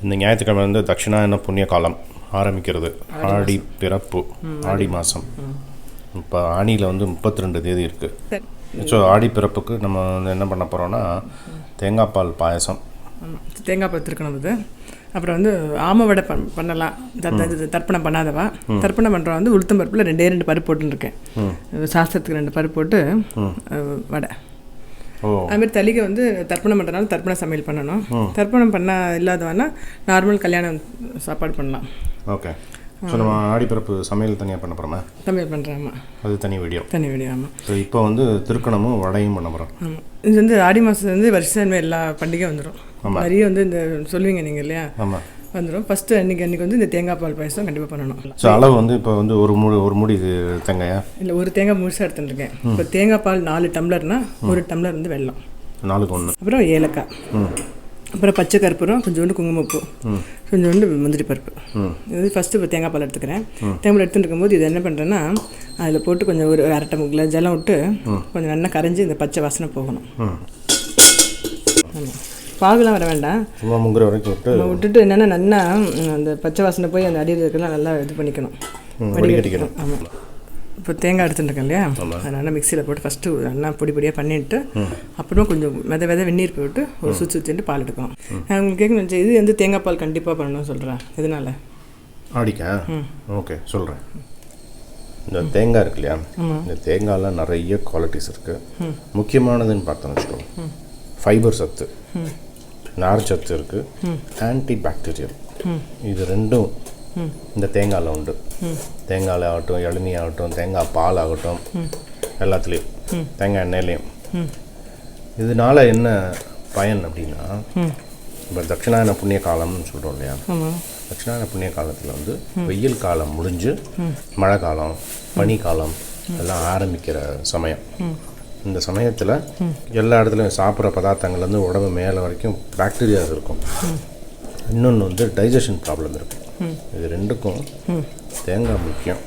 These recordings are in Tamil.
இந்த ஞாயிற்றுக்கிழமை வந்து தட்சிணாயன புண்ணியகாலம் ஆரம்பிக்கிறது. ஆடி பிறப்பு, ஆடி மாதம். இப்போ ஆணியில் வந்து 32 தேதி இருக்குது. ஸோ ஆடி பிறப்புக்கு நம்ம வந்து என்ன பண்ண போகிறோன்னா தேங்காய் பால் பாயசம், தேங்காய் பால் திருக்கணும். இது அப்புறம் வந்து ஆமை வடை பண்ணலாம். தர்ப்பணம் பண்ணாதவா தர்ப்பணம் பண்ணுறோம். வந்து உளுத்தம் பருப்பில் 2 பருப்பு போட்டுருக்கேன். சாஸ்திரத்துக்கு 2 பருப்பு போட்டு வடை. அதுமாதிரி தலிகை வந்து தர்ப்பணம் பண்ணுறதுனால தர்ப்பண சமையல் பண்ணணும். தர்ப்பணம் பண்ண இல்லாதவனா நார்மல் கல்யாணம் சாப்பாடு பண்ணலாம். ஓகே. ஸோ நம்ம ஆடிப்பிறப்பு சமையல் தனியாக பண்ண போகிறோமா? சமையல் பண்ணுறாமா, அது தனி வீடியோ. ஆமாம். ஸோ இப்போ வந்து திருக்கணமும் வடையும் பண்ண போகிறோம். ஆமாம். இது வந்து ஆடி மாதம் வந்து வருஷம் எல்லா பண்டிகையும் வந்துடும். நிறைய வந்து இந்த சொல்லுவீங்க நீங்கள் இல்லையா? ஆமாம், வந்துடும். ஃபஸ்ட்டு அன்றைக்கி வந்து இந்த தேங்காய் பால் பாயசம் கண்டிப்பாக பண்ணணும். ஸோ அளவு வந்து இப்போ வந்து ஒரு மூடி தேங்காயா? இல்லை, ஒரு தேங்காய் முழுசாக எடுத்துட்டுருக்கேன். இப்போ தேங்காய் பால் 4 டம்ளர்னால் 1 டம்ளர் வந்து வெல்லம், 4க்கு 1, அப்புறம் ஏலக்காய், அப்புறம் பச்சை கற்பூரம், கொஞ்சோண்டு குங்குமப்பூ, கொஞ்சோண்டு முந்திரி பருப்பு. இது ஃபஸ்ட்டு இப்போ தேங்காய் பால் எடுத்துக்கிறேன். தேங்காய் பால் எடுத்துகிட்டு இருக்கும்போது இது என்ன பண்ணுறேன்னா அதில் போட்டு கொஞ்சம் ஒரு 1/2 டம்ளர் ஜலம் விட்டு கொஞ்சம் நல்லா கரைஞ்சி இந்த பச்சை வாசனை போகணும். ஆமாம், பாகுலாம் வர வேண்டாம். முங்குற வரைக்கும் விட்டுட்டு என்னென்னா நல்லா அந்த பச்சை வாசனை போய் அந்த அடியில் இருக்கலாம் நல்லா இது பண்ணிக்கணும், வடிகட்டிக்கணும். ஆமாம். இப்போ தேங்காய் எடுத்துட்டுருக்கேன் இல்லையா, அதனால் மிக்சியில் போட்டு ஃபஸ்ட்டு நல்லா பொடியாக பண்ணிவிட்டு அப்புறமா கொஞ்சம் வித வெந்நீர் போட்டு ஒரு சுற்றிட்டு பால் எடுக்கணும். நான் உங்களுக்கு கேட்கணும், இது வந்து தேங்காய் பால் கண்டிப்பாக பண்ணணும்னு சொல்கிறேன். எதனால்? ஆடிக்கா? ஓகே, சொல்கிறேன். இந்த தேங்காய் இருக்கு இல்லையா, இந்த தேங்காயில் நிறைய குவாலிட்டிஸ் இருக்குது. முக்கியமானதுன்னு பார்த்தோன்னு வச்சுக்கோங்க, ஃபைபர் சத்து, நார் சத்து இருக்குது, ஆன்டி பாக்டீரியல். இது ரெண்டும் இந்த தேங்காயில் உண்டு. தேங்காயில் ஆகட்டும், இளநீ ஆகட்டும், தேங்காய் பால் ஆகட்டும், எல்லாத்துலேயும், தேங்காய் எண்ணெயிலையும். இதனால என்ன பயன் அப்படின்னா, இப்போ தட்சிணாயன புண்ணிய காலம்னு சொல்கிறோம் இல்லையா, தட்சிணாயன புண்ணிய காலத்தில் வந்து வெயில் காலம் முடிஞ்சு மழை காலம், பனி காலம் எல்லாம் ஆரம்பிக்கிற சமயம். இந்த சமயத்தில் எல்லா இடத்துலையும் சாப்பிட்ற பதார்த்தங்கள்லேருந்து உடம்பு மேலே வரைக்கும் பாக்டீரியாஸ் இருக்கும். இன்னொன்று வந்து டைஜஷன் ப்ராப்ளம் இருக்கும். இது ரெண்டுக்கும் தேங்காய் முக்கியம்.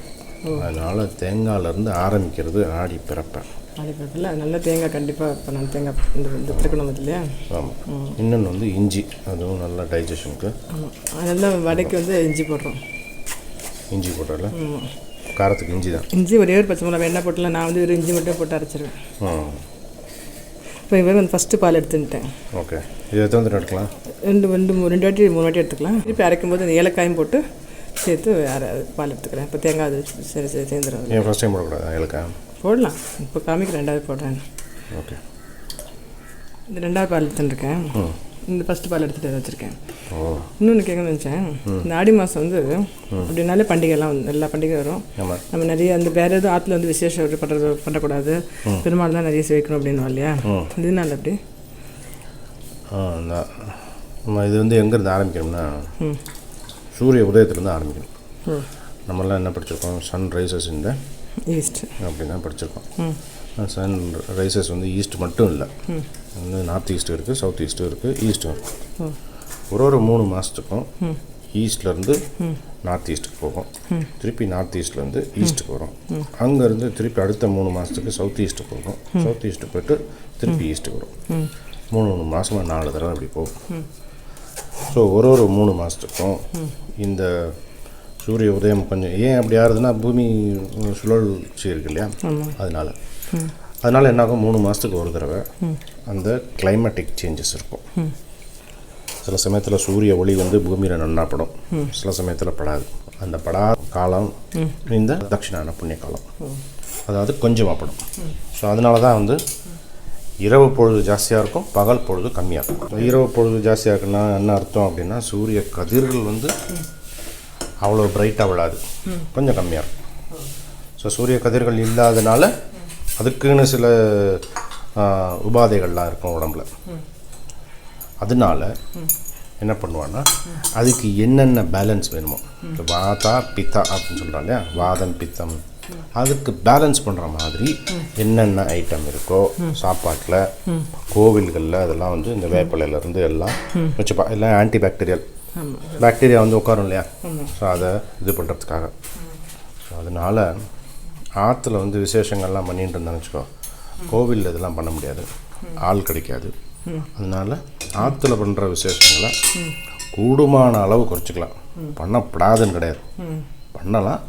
அதனால் தேங்காயிலேருந்து ஆரம்பிக்கிறது ஆடி பிறப்பேன். ஆடி பிறப்பில் நல்ல தேங்காய் கண்டிப்பாக இப்போ நான் தேங்காய் இந்த திருக்கணும் இல்லையா. ஆமாம். இன்னொன்று வந்து இஞ்சி, அதுவும் நல்ல டைஜஷனுக்கு. ஆமாம், அதெல்லாம் வடைக்கு வந்து இஞ்சி போடுறோம். இஞ்சி போட்டால காரத்துக்கு இஞ்சி தான். இஞ்சி ஒரே ஒரு பச்சை மிளகா எண்ணெய் போட்டலாம். நான் வந்து ஒரு இஞ்சி மட்டும் போட்டு அரைச்சிருவேன். இப்போ இவன் வந்து ஃபஸ்ட்டு பால் எடுத்துட்டேன். ஓகே. இது எத்தனை வந்துட்டு எடுக்கலாம்? 2 வாட்டி 3 வாட்டி எடுத்துக்கலாம். திருப்பி அரைக்கும் போது அந்த ஏலக்காயும் போட்டு சேர்த்து பால் எடுத்துக்கிறேன். இப்போ தேங்காய் அது சரி சேர்ந்துடும். ஏன் ஃபஸ்ட் டைம் போடக்கூடாது ஏலக்காய்? போடலாம். இப்போ காமிக்கு 2வது போடுறேன். ஓகே. இந்த 2வது பால் எடுத்துட்டுருக்கேன். இந்த ஃபஸ்ட்டு பால் எடுத்துகிட்டு வச்சுருக்கேன். இன்னொன்று கேட்க நினச்சேன், இந்த ஆடி மாதம் வந்து அப்படின்னாலே பண்டிகைலாம் எல்லா பண்டிகை வரும். நம்ம நிறைய அந்த வேறு எதுவும் ஆற்றுல வந்து விசேஷம் பண்ணக்கூடாது, பெருமாள் தான் நிறைய சேர்க்கணும் அப்படின்னு இல்லையா, இதனால அப்படி. நம்ம இது வந்து எங்கேருந்து ஆரம்பிக்கணும்னா சூரிய உதயத்துலேருந்து ஆரம்பிக்கணும். நம்மளாம் என்ன படிச்சிருக்கோம், சன் ரைசஸ் இந்த ஈஸ்ட் அப்படி தான் படிச்சிருக்கோம். சன் ரைசஸ் வந்து ஈஸ்ட் மட்டும் இல்லை, வந்து நார்த் ஈஸ்ட்டும் இருக்குது, சவுத் ஈஸ்ட்டும் இருக்குது, ஈஸ்ட்டும் இருக்குது. ஒரு 3 மாதத்துக்கும் ஈஸ்ட்லேருந்து நார்த் ஈஸ்ட்டுக்கு போகும், திருப்பி நார்த் ஈஸ்ட்லேருந்து ஈஸ்ட்டுக்கு வரும், அங்கேருந்து திருப்பி அடுத்த 3 மாதத்துக்கு சவுத் ஈஸ்ட்டு போகும், சவுத் ஈஸ்ட்டு போய்ட்டு திருப்பி ஈஸ்ட்டுக்கு வரும். 3 மாதமாக 4 தடவை அப்படி போகும். ஸோ ஒரு 3 மாதத்துக்கும் இந்த சூரிய உதயம் கொஞ்சம் ஏன் அப்படி ஆகுதுன்னா பூமி சுழற்சி இருக்கு இல்லையா, அதனால் என்னாகும், 3 மாதத்துக்கு ஒரு தடவை அந்த கிளைமேட்டிக் சேஞ்சஸ் இருக்கும். சில சமயத்தில் சூரிய ஒளி வந்து பூமியில் நன்னா படும், சில சமயத்தில் படாது. அந்த படாத காலம் இந்த தட்சிணாயன புண்ணிய காலம், அதாவது கொஞ்சமாக படும். ஸோ அதனால தான் வந்து இரவு பொழுது ஜாஸ்தியாக இருக்கும், பகல் பொழுது கம்மியாக இருக்கும். இரவு பொழுது ஜாஸ்தியாக இருக்குன்னா என்ன அர்த்தம் அப்படின்னா, சூரிய கதிர்கள் வந்து அவ்வளோ பிரைட்டாக விழாது, கொஞ்சம் கம்மியாக இருக்கும். ஸோ சூரிய கதிர்கள் இல்லாதனால அதுக்குன்னு சில உபாதைகள்லாம் இருக்கும் உடம்புல. அதனால என்ன பண்ணுவான்னா, அதுக்கு என்னென்ன பேலன்ஸ் வேணுமோ, வாதா பித்தா அப்படின்னு சொல்கிறாங்க இல்லையா, வாதம் பித்தம், அதுக்கு பேலன்ஸ் பண்ணுற மாதிரி என்னென்ன ஐட்டம் இருக்கோ சாப்பாட்டில், கோவில்களில் அதெல்லாம் வந்து இந்த வேப்பிலையிலேருந்து எல்லாம் வச்சுப்பா. எல்லாம் ஆன்டி பாக்டீரியா வந்து உட்காரும் இல்லையா, ஸோ அதை இது பண்ணுறதுக்காக. ஸோ அதனால் ஆற்றுல வந்து விசேஷங்கள்லாம் பண்ணிட்டு இருந்தான்னு வச்சுக்கோ, கோவிலில் இதெல்லாம் பண்ண முடியாது, ஆள் கிடைக்காது. அதனால் ஆற்றுல பண்ணுற விசேஷங்களை கூடுமான அளவு குறைச்சிக்கலாம். பண்ணப்படாதுன்னு கிடையாது, பண்ணலாம்.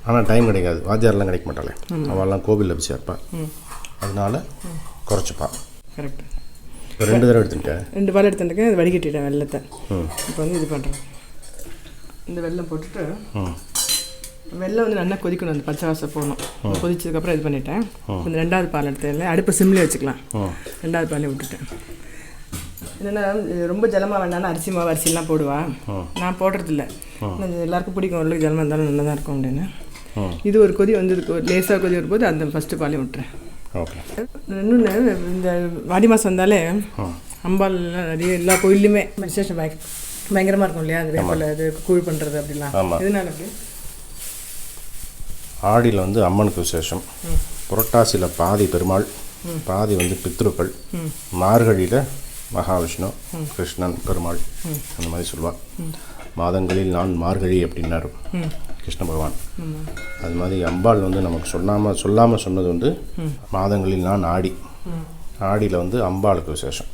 ஆனால் டைம் கிடைக்காது, வாத்தியாரெலாம் கிடைக்க மாட்டாளே, அவள்லாம் கோவிலில் பிஸியாக இருப்பாள். அதனால குறைச்சிப்பா. கரெக்ட். இப்போ 2 தடவை எடுத்துட்டேன், 2 பால் எடுத்துட்டுக்கேன். அது வடிகட்டிட்டேன் வெள்ளத்தை. இப்போ வந்து இது பண்ணுறேன், இந்த வெல்லம் போட்டுட்டு வெள்ளம் வந்து நல்லா கொதிக்கணும், அந்த பச்சை வாசம் போகணும். கொதிச்சதுக்கப்புறம் இது பண்ணிட்டேன். இந்த 2வது பால் எடுத்தேன், அடுப்பை சிம்லேயே வச்சுக்கலாம். 2வது பாலே விட்டுட்டேன். என்னென்னா ரொம்ப ஜலமாக வேண்டாம்னா அரிசி மாவு அரிசிலாம் போடுவா, நான் போடுறதில்ல. எல்லாருக்கும் பிடிக்கும், ஓரளவுக்கு ஜலமாக இருந்தாலும் நல்லா தான் இருக்கும் அப்படின்னு. இது ஒரு கொதி வந்து ஒரு லேசாக கொதி வரும்போது அந்த ஃபஸ்ட்டு பாலே விட்டுறேன். ஓகே. இன்னொன்று, இந்த ஆடி மாதம் வந்தாலே அம்பாள் நிறைய எல்லா கோயில்லையுமே விசேஷம் பயங்கரமாக இருக்கும் இல்லையா? அது வேப்பல அது கூழ் பண்ணுறது அப்படிலாம். எதனால அப்படி? ஆடியில் வந்து அம்மனுக்கு விசேஷம், புரட்டாசியில் பாதி பெருமாள், பாதி வந்து பித்ருக்கள், மார்கழியில் மகாவிஷ்ணு, கிருஷ்ணன், பெருமாள், அந்த மாதிரி சொல்லுவாள். மாதங்களில் நான் மார்கழி அப்படின்னாரு கிருஷ்ண பகவான். அது மாதிரி அம்பாள் வந்து நமக்கு சொல்லாமல் சொன்னது வந்து மாதங்களில் நான் ஆடி. ஆடியில் வந்து அம்பாளுக்கு விசேஷம்.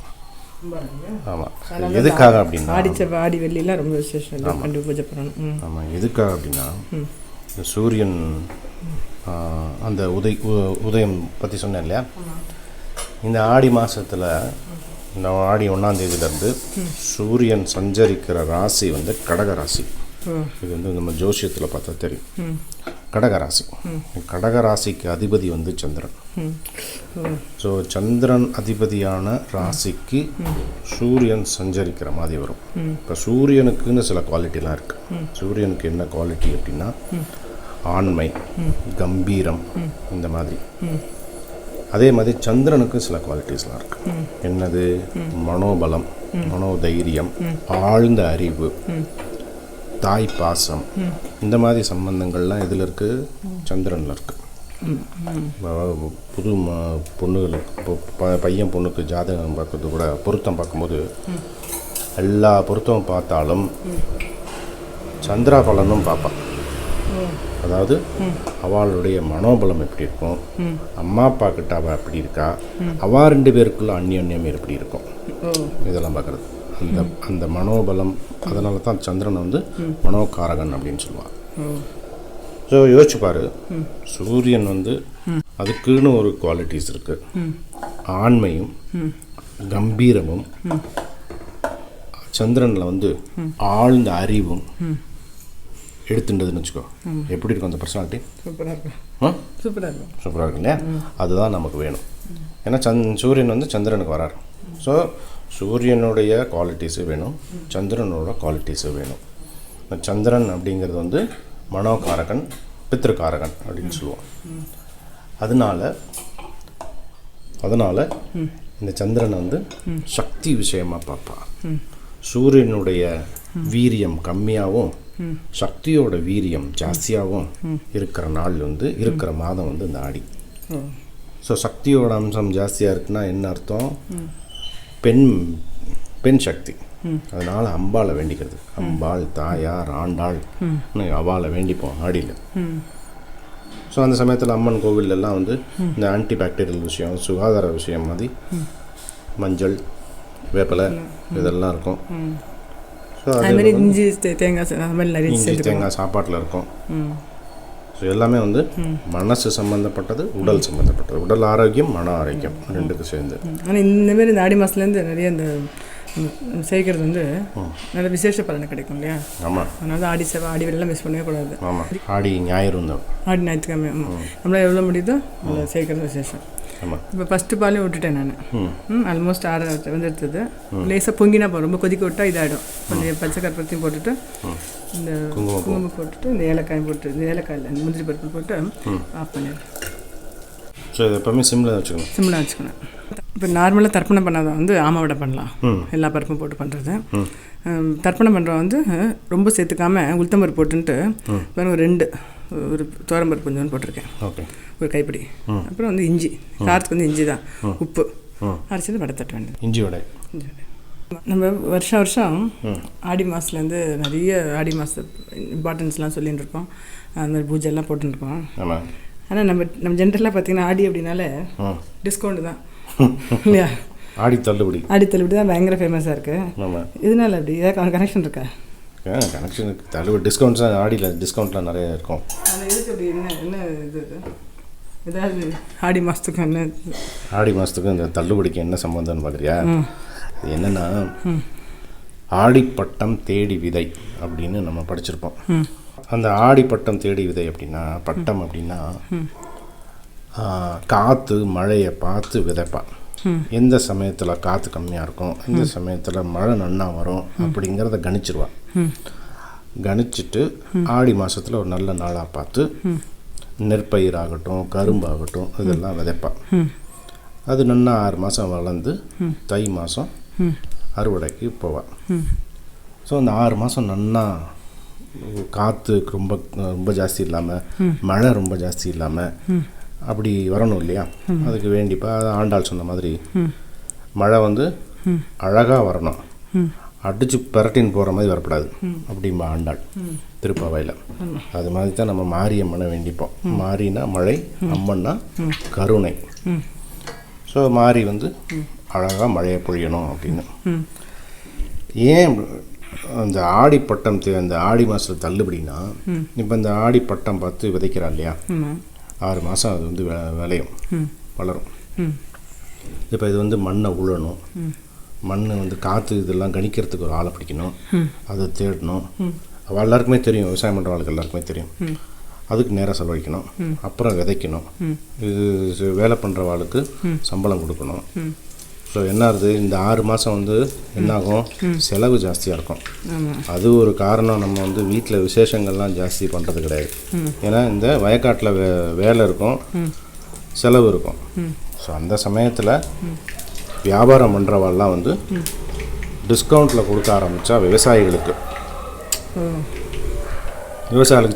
ஆமாம். எதுக்காக அப்படின்னா ஆடி வெள்ளிலாம் ரொம்ப விசேஷம், கண்டிப்பாக பூஜை பண்ணணும். ஆமாம். எதுக்காக அப்படின்னா இந்த சூரியன் அந்த உதயம் பற்றி சொன்னேன் இல்லையா? இந்த ஆடி மாதத்தில், இந்த ஆடி 1ஆம் தேதியிலேருந்து சூரியன் சஞ்சரிக்கிற ராசி வந்து கடக ராசி. இது வந்து நம்ம ஜோசியத்தில் பார்த்தா தெரியும். கடகராசி, கடகராசிக்கு அதிபதி வந்து சந்திரன். ஸோ சந்திரன் அதிபதியான ராசிக்கு சூரியன் சஞ்சரிக்கிற மாதிரி வரும். இப்போ சூரியனுக்குன்னு சில குவாலிட்டிலாம் இருக்குது. சூரியனுக்கு என்ன குவாலிட்டி அப்படின்னா ஆண்மை, கம்பீரம், இந்த மாதிரி. அதே மாதிரி சந்திரனுக்கு சில குவாலிட்டிஸ்லாம் இருக்குது. என்னது? மனோபலம், மனோதைரியம், ஆழ்ந்த அறிவு, தாய் பாசம், இந்த மாதிரி சம்பந்தங்கள்லாம் இதில் இருக்குது, சந்திரனில் இருக்குது. புது பொண்ணுகளுக்கு பையன் பொண்ணுக்கு ஜாதகம் பார்க்கறது கூட பொருத்தம் பார்க்கும்போது எல்லா பொருத்தமும் பார்த்தாலும் சந்திரா பலனும் பார்ப்பான். அதாவது அவளுடைய மனோபலம் எப்படி இருக்கும், அம்மா அப்பா கிட்ட அவள் எப்படி இருக்கா, அவள் 2 பேருக்குள்ள அந்யோன்யம் எப்படி இருக்கும், இதெல்லாம் பார்க்குறது. அந்த மனோபலம், அதனால தான் சந்திரனை வந்து மனோகாரகன் அப்படின்னு சொல்லுவாள். ஸோ யோசிச்சுப்பார், சூரியன் வந்து அதுக்குன்னு ஒரு குவாலிட்டிஸ் இருக்குது. ஆண்மையும் கம்பீரமும், சந்திரனில் வந்து ஆழ்ந்த அறிவும் எடுத்துட்டதுன்னு வச்சுக்கோ, எப்படி இருக்கும் அந்த பர்சனாலிட்டி? சூப்பராக இருக்கும். சூப்பராக இருக்கும் இல்லையா? அதுதான் நமக்கு வேணும். ஏன்னா சூரியன் வந்து சந்திரனுக்கு வராரு. ஸோ சூரியனுடைய குவாலிட்டிஸு வேணும், சந்திரனோட குவாலிட்டிஸு வேணும். சந்திரன் அப்படிங்கிறது வந்து மனோகாரகன், பித்ருக்காரகன் அப்படின்னு சொல்லுவோம். அதனால் இந்த சந்திரனை வந்து சக்தி விஷயமாக பார்ப்பா. சூரியனுடைய வீரியம் கம்மியாகவும் சக்தியோட வீரியம் ஜாஸ்தியாகவும் இருக்கிற நாள் வந்து இருக்கிற மாதம் வந்து இந்த ஆடி. ஸோ சக்தியோட அம்சம் ஜாஸ்தியாக இருக்குன்னா என்ன அர்த்தம்? பெண் சக்தி. அதனால் அம்பாளை வேண்டிக்கிறது. அம்பாள், தாயார், ஆண்டாள், அவாளை வேண்டிப்போம் ஆடியில். ஸோ அந்த சமயத்தில் அம்மன் கோவிலெல்லாம் வந்து இந்த ஆன்டி பாக்டீரியல் விஷயம், சுகாதார விஷயம் மாதிரி மஞ்சள், வேப்பிலை இதெல்லாம் இருக்கும். ஸோ அது இஞ்சி தேங்காய் சாப்பாட்டில் இருக்கும். ஸோ எல்லாமே வந்து மனசு சம்மந்தப்பட்டது, உடல் சம்மந்தப்பட்டது. உடல் ஆரோக்கியம், மன ஆரோக்கியம் ரெண்டுக்கு சேர்ந்து. ஆனால் இந்தமாரி இந்த ஆடி மாதத்துலேருந்து நிறைய இந்த சேர்க்கறது வந்து நல்ல விசேஷ பலனை கிடைக்கும் இல்லையா? ஆமாம். அதனால ஆடி ஆடி வெள்ளம் மிஸ் பண்ணவே கூடாது. ஆமாம். ஆடி ஞாயிறு தான், ஆடி ஞாயிற்றுக்கிழமை. ஆமாம், நம்மளால் எவ்வளோ முடியுதோ அதை சேர்க்கறது விசேஷம். ஆமாம். இப்போ ஃபஸ்ட்டு பாலையும் விட்டுட்டேன் நான். ஆல்மோஸ்ட் 6 வந்து எடுத்தது. லேசாக பொங்கினா போகும், ரொம்ப கொதிக்க விட்டால் இதாகிடும். கொஞ்சம் பச்சை கற்பூரத்தையும் போட்டுட்டு, இந்த குங்குமம் போட்டுட்டு, இந்த ஏலக்காயும் போட்டு, இந்த ஏலக்காயில் இந்த முந்திரி பருப்பு போட்டு ஆஃப் பண்ணிடுறேன். ஸோ இது எப்போவுமே சிம்மில் வச்சுக்கணும். சிம்மில் வச்சுக்கணும். இப்போ நார்மலாக தர்ப்பணம் பண்ணாதான் வந்து ஆமை வடை பண்ணலாம், எல்லா பருப்பும் போட்டு பண்ணுறது. தர்ப்பணம் பண்ணுறோம் வந்து ரொம்ப சேர்த்துக்காமல் உளுத்தம்பருப்பு போட்டுன்ட்டு ஒரு 2 ஒரு தோரம்பருப்பு கொஞ்சம் போட்டிருக்கேன், ஓகே, ஒரு கைப்பிடி. அப்புறம் வந்து இஞ்சி, காரத்துக்கு வந்து இஞ்சி தான், உப்பு அரைச்சிட்டு வடை தட்ட வேண்டியது. இஞ்சி வடை. நம்ம வருஷம் ஆடி மாதத்துலேருந்து நிறைய ஆடி மாத இம்பார்ட்டன்ஸ்லாம் சொல்லின்னு இருக்கோம், அந்த மாதிரி பூஜைலாம் போட்டுருக்கோம். ஆனால் நம்ம ஜென்ரலாக பார்த்திங்கன்னா ஆடி அப்படின்னாலே டிஸ்கவுண்ட் தான் இல்லையா? ஆடி தள்ளுபடி. ஆடி தள்ளுபடி தான் பயங்கர ஃபேமஸாக இருக்குது. ஆமாம். இதனால அப்படி ஏதாவது கனெக்ஷன் இருக்கா? கனெக்ஷனுக்கு தள்ளுபடி டிஸ்கவுண்ட்ஸ் தான். ஆடியில் டிஸ்கவுண்ட்லாம் நிறைய இருக்கும். அது எதுக்கு அப்படி என்ன இது ஏதாவது ஆடி மாதத்துக்கு என்ன ஆடி மாதத்துக்கு இந்த தள்ளுபடிக்கு என்ன சம்மந்தம்னு பார்க்குறியா? இது என்னென்னா ஆடிப்பட்டம் தேடி விதை அப்படின்னு நம்ம படிச்சிருப்போம். அந்த ஆடிப்பட்டம் தேடி விதை அப்படின்னா பட்டம் அப்படின்னா காற்று மழையை பார்த்து விதைப்பான். எந்த சமயத்தில் காற்று கம்மியாக இருக்கும், எந்த சமயத்தில் மழை நன்னா வரும் அப்படிங்கிறத கணிச்சிருவான். கணிச்சிட்டு ஆடி மாதத்தில் ஒரு நல்ல நாளாக பார்த்து நெற்பயிராகட்டும் கரும்பாகட்டும் இதெல்லாம் விதைப்பான். அது நன்னா 6 மாதம் வளர்ந்து தை மாதம் அறுவடைக்கு போவான். ஸோ அந்த 6 மாதம் நன்னா காற்று ரொம்ப ரொம்ப ஜாஸ்தி இல்லாமல் மழை ரொம்ப ஜாஸ்தி இல்லாமல் அப்படி வரணும் இல்லையா? அதுக்கு வேண்டிப்பா ஆண்டாள் சொன்ன மாதிரி மழை வந்து அழகாக வரணும், அடித்து பெரட்டின்னு போகிற மாதிரி வரக்கூடாது அப்படிம்பா ஆண்டாள் திருப்பாவையில். அது மாதிரி தான் நம்ம மாரியம்மனை வேண்டிப்போம். மாரினா மழை, அம்மன்னா கருணை. ஸோ மாரி வந்து அழகாக மழையை பொழியணும் அப்படின்னு. ஏன் அந்த ஆடிப்பட்டம் அந்த ஆடி மாதத்தில் தள்ளுபடினா, இப்போ இந்த ஆடிப்பட்டம் பார்த்து விதைக்கிறா இல்லையா, 6 மாதம் அது வந்து விளையும், வளரும். இப்போ இது வந்து மண்ணை உழணும், மண் வந்து காற்று இதெல்லாம் கணிக்கிறதுக்கு ஒரு ஆளை பிடிக்கணும், அதை தேடணும். அவள் எல்லாருக்குமே தெரியும், விவசாயம் பண்ணுறவங்களுக்கு எல்லாருக்குமே தெரியும். அதுக்கு நேரம் செலவழிக்கணும், அப்புறம் விதைக்கணும், இது வேலை பண்ணுறவாளுக்கு சம்பளம் கொடுக்கணும். ஸோ என்ன ஆகுது, இந்த 6 மாதம் வந்து என்னாகும், செலவு ஜாஸ்தியாக இருக்கும். அது ஒரு காரணம். நம்ம வந்து வீட்டில் விசேஷங்கள்லாம் ஜாஸ்தி பண்ணுறது கிடையாது. ஏன்னா இந்த வயக்காட்டில் வேலை இருக்கும், செலவு இருக்கும். ஸோ அந்த சமயத்தில் வியாபாரம் பண்ணுறவாள்லாம் வந்து டிஸ்கவுண்ட்டில் கொடுக்க ஆரம்பித்தா விவசாயிகளுக்கு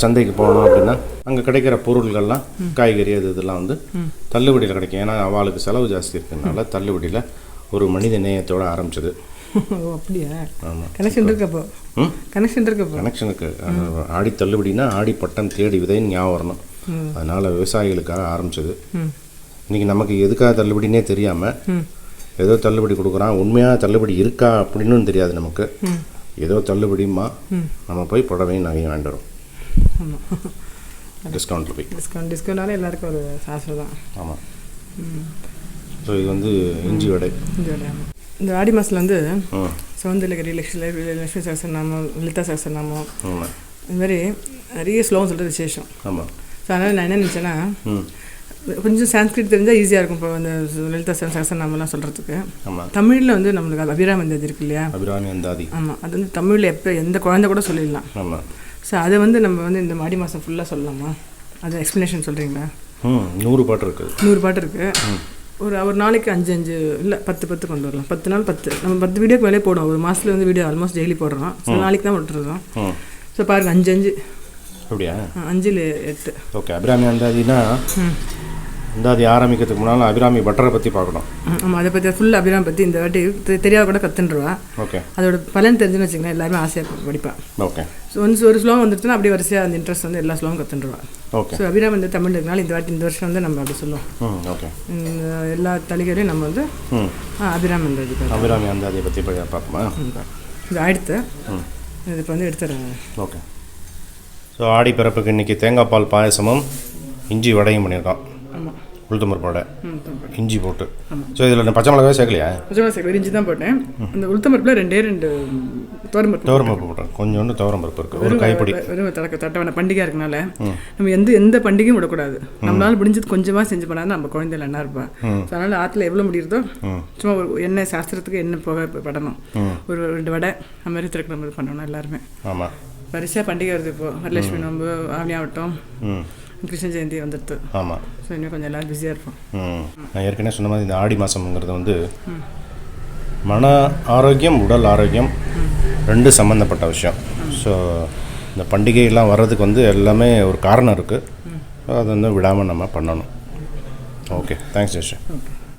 சந்தைக்கு போகணும் அப்படின்னா அங்கே கிடைக்கிற பொருள்கள்லாம் காய்கறி இதெல்லாம் வந்து தள்ளுபடியில் கிடைக்கும். ஏன்னா அவளுக்கு செலவு ஜாஸ்தி இருக்கிறதுனால தள்ளுபடியில் ஒரு மனித நேயத்தோடு ஆரம்பிச்சது. அப்படியா? ஆமாம். கனெக்ஷன் இருக்கப்போ கனெக்ஷனுக்கு ஆடி தள்ளுபடினா ஆடிப்பட்டம் தேடி விதைன்னு ஞாபகம் வரணும். அதனால் விவசாயிகளுக்காக ஆரம்பிச்சது. இன்றைக்கி நமக்கு எதுக்காக தள்ளுபடினே தெரியாமல் ஏதோ தள்ளுபடி கொடுக்குறான், உண்மையாக தள்ளுபடி இருக்கா அப்படின்னு தெரியாது நமக்கு. ஏதோ தள்ளுபடிமா நம்ம போய் புடவையும் நகையும் வாங்கிட்டு வரோம். டிஸ்கவுண்ட்டில் போய் டிஸ்கவுண்டாலே எல்லாருக்கும் ஒரு சாஸ்திரம் தான். ஆமாம். ஸோ இது வந்து இஞ்சி வடை. இந்த ஆடி மாதத்தில் வந்து சௌந்தரகிரி லக்ஷ்மி சகஸ்ரநாமம், லலிதா சகஸ்ரநாமம், இந்த மாதிரி நிறைய ஸ்லோகம் சொல்கிறது விசேஷம். ஆமாம். ஸோ அதனால் நான் என்ன நினச்சேன்னா, கொஞ்சம் சான்ஸ்கிரிட் தெரிஞ்சால் ஈஸியாக இருக்கும். இப்போ இந்த லலிதா சகஸ்ரநாமம்லாம் சொல்கிறதுக்கு. தமிழில் வந்து நம்மளுக்கு அபிராமி அந்தாதி இருக்கு இல்லையா? அபிராமி அந்தாதி. ஆமாம். அது வந்து தமிழில் எப்போ எந்த குழந்தை கூட சொல்லிடலாம். ஆமாம். ஸோ அதை வந்து நம்ம வந்து இந்த ஆடி மாதம் ஃபுல்லாக சொல்லலாமா? அது எக்ஸ்ப்ளனேஷன் சொல்கிறீங்களா? 100 பாட்டு இருக்குது. 100 பாட்டு இருக்குது. ஒரு நாளைக்கு 5 இல்லை 10 கொண்டு வரலாம். 10 நாள் 10 நம்ம 10 வீடியோக்கு மேலே போடுவோம். ஒரு மாதத்தில் வந்து வீடியோ ஆல்மோஸ்ட் டெய்லி போடுறோம். ஸோ நாளைக்கு தான் விட்டுருந்தோம். ஸோ பாருங்கள் 5 அப்படியா? 5 8. ஓகே. அபிராமி அந்தாதினா அந்தாதி ஆரம்பிக்கிறதுக்கு முன்னால் அபிராமி பட்டரை பற்றி பார்க்கணும். ஆமாம். அதை பற்றி ஃபுல் அபிராமி பற்றி இந்த வாட்டி தெரியாத கூட கற்றுருவா. ஓகே. அதோட பலன் தெரிஞ்சுன்னு வச்சுக்கோங்க, எல்லாருமே ஆசையாக படிப்பாள். ஓகே. ஸோ ஒரு ஸ்லோகம் வந்துருச்சுன்னா அப்படியே வரிசையாக அந்த இன்ட்ரெஸ்ட் வந்து எல்லா ஸ்லோகம் கற்றுருவா. ஓகே. ஸோ அபிராமி வந்து தமிழ் இருக்கனால இந்த வருஷம் வந்து நம்ம அப்படி சொல்லுவோம். ஓகே. எல்லா தளிகளையும் நம்ம வந்து அபிராமி அந்தாதியை பற்றி பார்ப்போமா? இது அடுத்து இது இப்போ வந்து எடுத்துறேன். ஓகே. ஸோ ஆடி பிறப்புக்கு இன்றைக்கி தேங்காய் பால் பாயசமும் இஞ்சி வடையும் பண்ணியிருக்கோம். ஆமாம். உளுத்தம்பருப்பு வடை இஞ்சி போட்டு. ஸோ இதில் பச்சை மிளகாவே சேர்க்கலையா? பச்சை மிளகா சேர்க்கல, இஞ்சி தான் போட்டேன். அந்த உளுத்தம்பருப்பில் 2 துவரம்பருப்பு போட்டேன். கொஞ்சோண்டு துவரம்பருப்பு இருக்குது, ஒரு கைப்பிடி. வெறும் தட்டவன பண்டிகை இருக்கனால நம்ம எந்த பண்டிகையும் விடக்கூடாது. நம்மளால முடிஞ்சது கொஞ்சமாக செஞ்சு பண்ணால் நம்ம குழந்தைல என்ன இருப்பா. ஸோ அதனால் ஆற்றுல எவ்வளோ முடியுறதோ சும்மா ஒரு எண்ணெய் சாஸ்திரத்துக்கு எண்ணெய் போக படணும். ஒரு 2 வடை அந்த மாதிரி திறக்கிற மாதிரி பண்ணணும் எல்லாருமே. ஆமாம். வரிசையாக பண்டிகை வருது. இப்போது வரலட்சுமி நோம்பு, ஆவணி ஆகட்டும், கிருஷ்ண ஜெயந்தி வந்துடுது. ஆமாம். ஸோ இன்னும் கொஞ்சம் எல்லோரும் பிஸியாக இருப்போம். நான் ஏற்கனவே சொன்ன மாதிரி இந்த ஆடி மாதம்ங்கிறது வந்து மன ஆரோக்கியம் உடல் ஆரோக்கியம் 2 சம்மந்தப்பட்ட விஷயம். ஸோ இந்த பண்டிகையெல்லாம் வர்றதுக்கு வந்து எல்லாமே ஒரு காரணம் இருக்குது. அதை வந்து விடாமல் நம்ம பண்ணணும். ஓகே. தேங்க்ஸ் ஜெஷா. ஓகே.